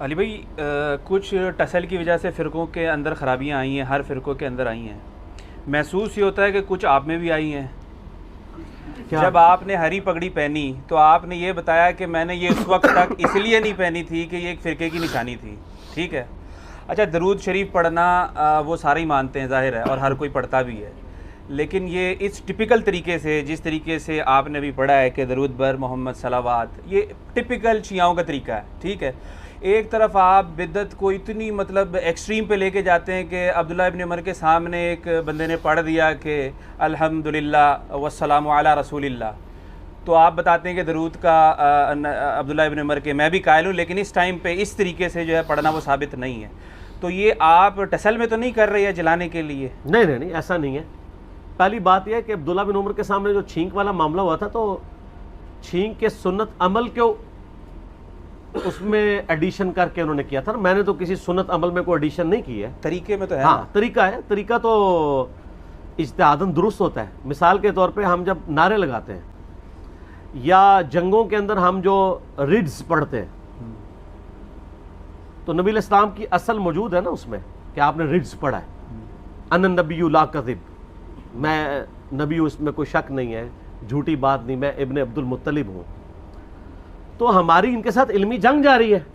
अली भाई, कुछ टसल की वजह से फ़िरक़ों के अंदर ख़राबियाँ आई हैं, हर फ़िरक़ों के अंदर आई हैं। महसूस ये होता है कि कुछ आप में भी आई हैं। जब आपने हरी पगड़ी पहनी तो आपने ये बताया कि मैंने ये उस वक्त तक इसलिए नहीं पहनी थी कि ये एक फ़िरक़े की निशानी थी। ठीक है। अच्छा, दरूद शरीफ पढ़ना वो सारे ही मानते हैं, ज़ाहिर है, और हर कोई पढ़ता भी है। लेकिन ये इस टिपिकल तरीके से, जिस तरीके से आपने भी पढ़ा है कि दरूद बर मोहम्मद सलावात, ये टिपिकल शियाओं का तरीका है। ठीक है। एक तरफ आप बिद्दत को इतनी मतलब एक्सट्रीम पे लेके जाते हैं कि अब्दुल्ला इब्न उमर के सामने एक बंदे ने पढ़ दिया कि अल्हम्दुलिल्लाह वस्सलामु अला रसूलिल्लाह, तो आप बताते हैं कि दरूद का अब्दुल्ला इब्न उमर के मैं भी कायल हूँ, लेकिन इस टाइम पे इस तरीके से जो है पढ़ना वो साबित नहीं है। तो ये आप टसल में तो नहीं कर रहे हैं जलाने के लिए? नहीं नहीं नहीं, ऐसा नहीं है। पहली बात यह है कि अब्दुल्ला बिन उमर के सामने जो छींक वाला मामला हुआ था, तो छींक के सुन्नत अमल क्यों उसमें एडिशन करके उन्होंने किया था। मैंने तो किसी सुन्नत अमल में कोई एडिशन नहीं की है। तरीके में तो है। हाँ, तरीका है। तरीका तो इज्तिहादन दुरुस्त होता है। मिसाल के तौर पे हम जब नारे लगाते हैं या जंगों के अंदर हम जो रिड्स पढ़ते हैं, तो नबी इस्लाम की असल मौजूद है ना उसमें कि आपने रिड्स पढ़ा है, अन नबी ला कज़िब, मैं नबी हूँ, इसमें कोई शक नहीं है, झूठी बात नहीं, मैं इब्ने अब्दुल मुत्तलिब हूँ। तो हमारी इनके साथ इल्मी जंग जारी है।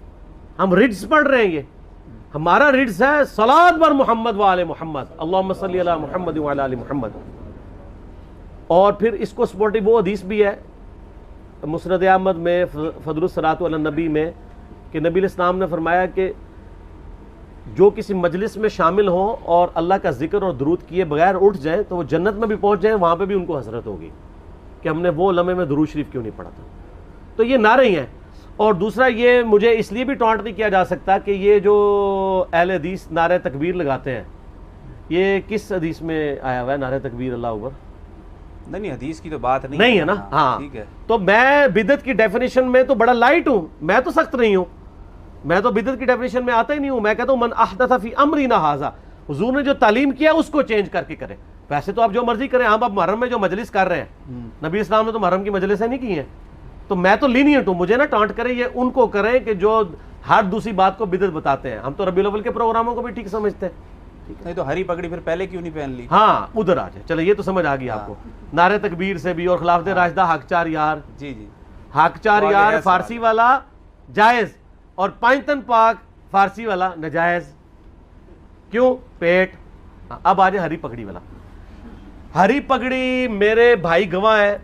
हम रिड्स पढ़ रहे हैं। ये हमारा रिड्स है सलात बर मोहम्मद व आले मोहम्मद, अल्लाहुम्मा सल्ली अला मुहम्मद व अला आले मोहम्मद। और फिर इसको सपोर्टिव वो हदीस भी है मुस्नद अहमद में फदलुस सलातु अला नबी में कि नबी इस्लाम ने फरमाया कि जो किसी मजलिस में शामिल हों और अल्लाह का जिक्र और दरूद किए बगैर उठ जाएं तो वो जन्नत में भी पहुंच जाएं, वहाँ पे भी उनको हसरत होगी कि हमने वो लम्हे में दरूद शरीफ क्यों नहीं पढ़ा था। तो ये नारे ही हैं। और दूसरा, ये मुझे इसलिए भी टॉन्ट नहीं किया जा सकता कि ये जो अहले हदीस नारे तकबीर लगाते हैं, ये किस हदीस में आया हुआ है नारे तकबीर अल्लाह अकबर? नहीं, हदीस की तो बात नहीं है ना। हाँ, ठीक है। तो मैं बिदत की डेफिनेशन में तो बड़ा लाइट हूँ, मैं तो सख्त नहीं हूँ। मैं तो बिदत की डेफिनेशन में आता ही नहीं हूँ। मैं कहता हूँ मन अहदथ फी अमरिना हाज़ा, हुजूर ने जो तालीम किया उसको चेंज करके करें। वैसे तो आप जो मर्जी करें। हम अब मुहर्रम में जो मजलिस कर रहे हैं, नबी इस्लाम ने तो मुहर्रम की मजलिसें नहीं की हैं। तो मैं तो लीनियंट हूँ, मुझे ना टांट करें, ये उनको करें कि जो हर दूसरी बात को बिदत बताते हैं। हम तो रबीउल अव्वल के प्रोग्रामों को भी ठीक समझते हैं। नहीं तो हरी पगड़ी फिर पहले क्यों नहीं पहन ली? हाँ, उधर आ जाए। चलो, ये तो समझ आ गई आपको। नारे तकबीर से भी और खिलाफत राशिदा हक चार यार, जी जी, हक चार यार फारसी वाला जायज और पांचतन पाक फारसी वाला नजायज। क्यों? पेट। अब आ जाए हरी पगड़ी वाला। हरी पगड़ी मेरे भाई गवाह है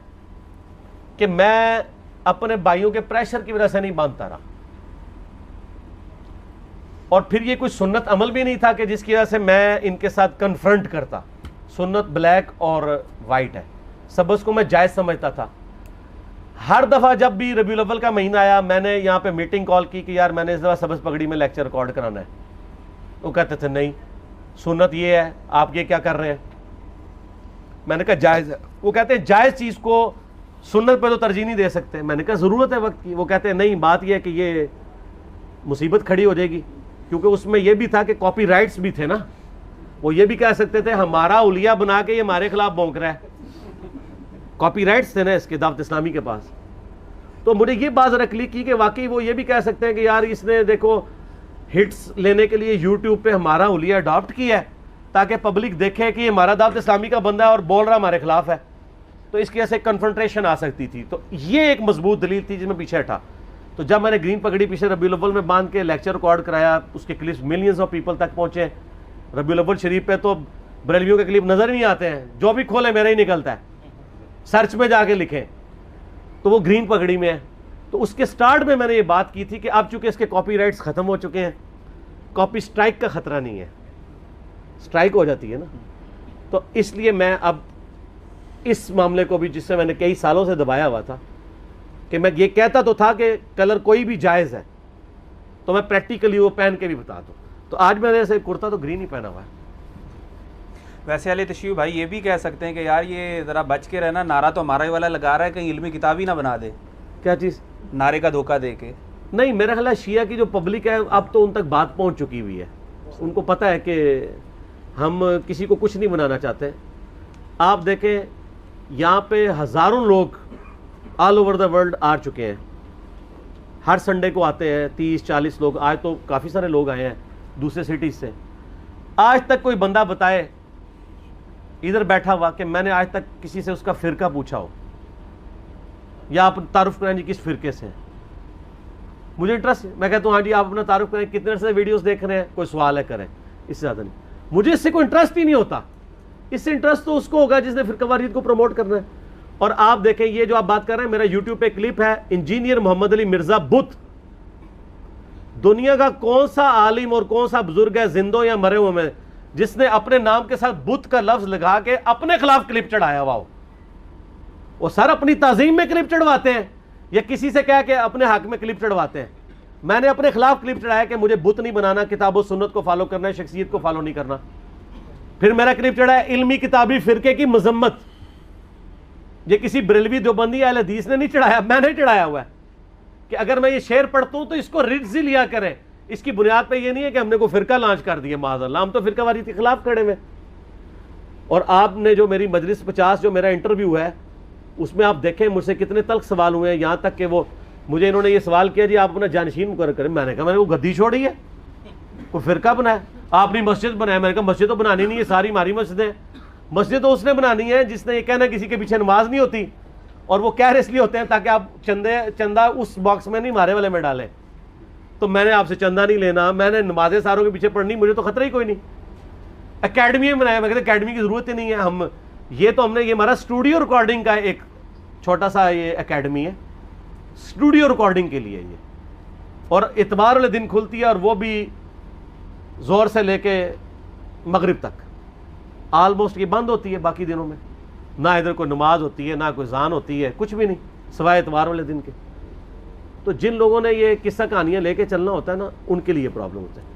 कि मैं अपने भाइयों के प्रेशर की वजह से नहीं बांधता रहा। और फिर ये कोई सुन्नत अमल भी नहीं था कि जिसकी वजह से मैं इनके साथ कन्फ्रंट करता। सुन्नत ब्लैक और वाइट है, सबस को मैं जायज़ समझता था। हर दफ़ा जब भी रबीउल अव्वल का महीना आया, मैंने यहाँ पे मीटिंग कॉल की कि यार मैंने इस दफ़ा सबस पगड़ी में लेक्चर रिकॉर्ड कराना है। वो कहते थे नहीं, सुन्नत ये है, आप ये क्या कर रहे हैं? मैंने कहा जायज़ है। वो कहते हैं जायज़ चीज़ को सुन्नत पे तो तरजीह नहीं दे सकते। मैंने कहा ज़रूरत है वक्त की। वो कहते हैं नहीं, बात यह है कि ये मुसीबत खड़ी हो जाएगी, क्योंकि उसमें यह भी था कि कॉपी राइट्स भी थे ना। वो ये भी कह सकते थे हमारा उलिया बना के ये हमारे खिलाफ भौंक रहा है। कॉपी राइट्स थे ना इसके दावत इस्लामी के पास। तो मुझे ये बात रखली की कि वाकई वो ये भी कह सकते हैं कि यार इसने देखो हिट्स लेने के लिए यूट्यूब पे हमारा उलिया अडॉप्ट किया है ताकि पब्लिक देखे कि हमारा दावत इस्लामी का बंदा है और बोल रहा हमारे खिलाफ है। तो इसकी वजह से कन्फ्रंटेशन आ सकती थी। तो ये एक मजबूत दलील थी जिसमें पीछे हटा। तो जब मैंने ग्रीन पगड़ी पीछे रबीउल अव्वल में बांध के लेक्चर रिकॉर्ड कराया, उसके क्लिप्स मिलियंस ऑफ पीपल तक पहुंचे। रबीउल अव्वल शरीफ पे तो बरेलवियों के क्लिप नजर ही नहीं आते हैं, जो भी खोले मेरा ही निकलता है। सर्च में जाके लिखें तो वो ग्रीन पगड़ी में है। तो उसके स्टार्ट में मैंने ये बात की थी कि अब चूंकि इसके कॉपी राइट्स खत्म हो चुके हैं, कॉपी स्ट्राइक का खतरा नहीं है, स्ट्राइक हो जाती है ना। तो इसलिए मैं अब इस मामले को भी, जिससे मैंने कई सालों से दबाया हुआ था कि मैं ये कहता तो था कि कलर कोई भी जायज़ है, तो मैं प्रैक्टिकली वो पहन के भी बता दूँ। तो आज मैंने ऐसे कुर्ता तो ग्रीन ही पहना हुआ है। वैसे अली तशरीफ भाई ये भी कह सकते हैं कि यार ये ज़रा बच के रहना, नारा तो हमारा ही वाला लगा रहा है, कहीं इल्मी किताब ही ना बना दे। क्या चीज़? नारे का धोखा दे के। नहीं, मेरा ख्याल है शिया की जो पब्लिक है अब तो उन तक बात पहुंच चुकी हुई है। उनको पता है कि हम किसी को कुछ नहीं बनाना चाहते। आप देखें, यहाँ पे हज़ारों लोग ऑल ओवर द वर्ल्ड आ चुके हैं। हर संडे को आते हैं 30-40 लोग, आज तो काफ़ी सारे लोग आए हैं दूसरे सिटीज़ से। आज तक कोई बंदा बताए इधर बैठा हुआ कि मैंने आज तक किसी से उसका फ़िरका पूछा हो या आप तारुफ कराएं जी किस फ़िरके से हैं। मुझे इंटरेस्ट है, मैं कहता हूँ हाँ जी आप अपना तारुफ करें, कितने से वीडियोस देख रहे हैं, कोई सवाल है करें, इससे ज़्यादा नहीं। मुझे इससे कोई इंटरेस्ट ही नहीं होता। इससे इंटरेस्ट तो उसको होगा जिसने फ़िरकावारियत को प्रमोट करना है। और आप देखें ये जो आप बात कर रहे हैं, मेरा यूट्यूब पे क्लिप है, इंजीनियर मोहम्मद अली मिर्ज़ा बुत। दुनिया का कौन सा आलिम और कौन सा बुजुर्ग है जिंदो या मरे हुए में जिसने अपने नाम के साथ बुत का लफ्ज लगा के अपने खिलाफ क्लिप चढ़ाया हुआ हो? वो सर अपनी ताजीम में क्लिप चढ़वाते हैं या किसी से कह के अपने हक में क्लिप चढ़वाते हैं। मैंने अपने खिलाफ क्लिप चढ़ाया कि मुझे बुत नहीं बनाना, किताब और सुन्नत को फॉलो करना है, शख्सियत को फॉलो नहीं करना। फिर मेरा क्लिप चढ़ाया इल्मी किताबी फिरके की मजम्मत। ये किसी बरेलवी देवबंदी अहले हदीस ने नहीं चढ़ाया, मैंने चढ़ाया हुआ है कि अगर मैं ये शेर पढ़ता हूं तो इसको रिज्ज लिया करें। इसकी बुनियाद पे ये नहीं है कि हमने को फिरका लॉन्च कर दिया, माज़अल्लाह हम तो फिरकावारियत के खिलाफ खड़े हुए। और आपने जो मेरी मजलिस 50 जो मेरा इंटरव्यू है उसमें आप देखें मुझसे कितने तल्ख सवाल हुए हैं। यहाँ तक कि वो मुझे इन्होंने ये सवाल किया जी आप अपना जानशीन मुकर्रर करें। मैंने कहा मैंने वो गद्दी छोड़ी है, वो फिरका बनाया, आपने मस्जिद बनाया। मैंने कहा मस्जिद तो बनानी नहीं है, सारी हमारी मस्जिदें। मस्जिद तो उसने बनानी है जिसने ये कहना किसी के पीछे नमाज नहीं होती, और वो कह रहे इसलिए होते हैं ताकि आप चंदा उस बॉक्स में नहीं मारे वाले में डालें। तो मैंने आपसे चंदा नहीं लेना, मैंने नमाजें सारों के पीछे पढ़नी, मुझे तो खतरा ही कोई नहीं। एकेडमी में बनाया, मैं कहते एकेडमी की ज़रूरत ही नहीं है। हम ये तो हमने ये हमारा स्टूडियो रिकॉर्डिंग का एक छोटा सा ये एकेडमी है, स्टूडियो रिकॉर्डिंग के लिए ये, और इतवार वाले दिन खुलती है और वो भी जोर से लेके मगरिब तक ऑलमोस्ट ये बंद होती है। बाकी दिनों में ना इधर कोई नमाज होती है ना कोई जान होती है, कुछ भी नहीं सिवाय इतवार वाले दिन के। तो जिन लोगों ने ये किस्सा कहानियाँ लेके चलना होता है ना, उनके लिए प्रॉब्लम होता है।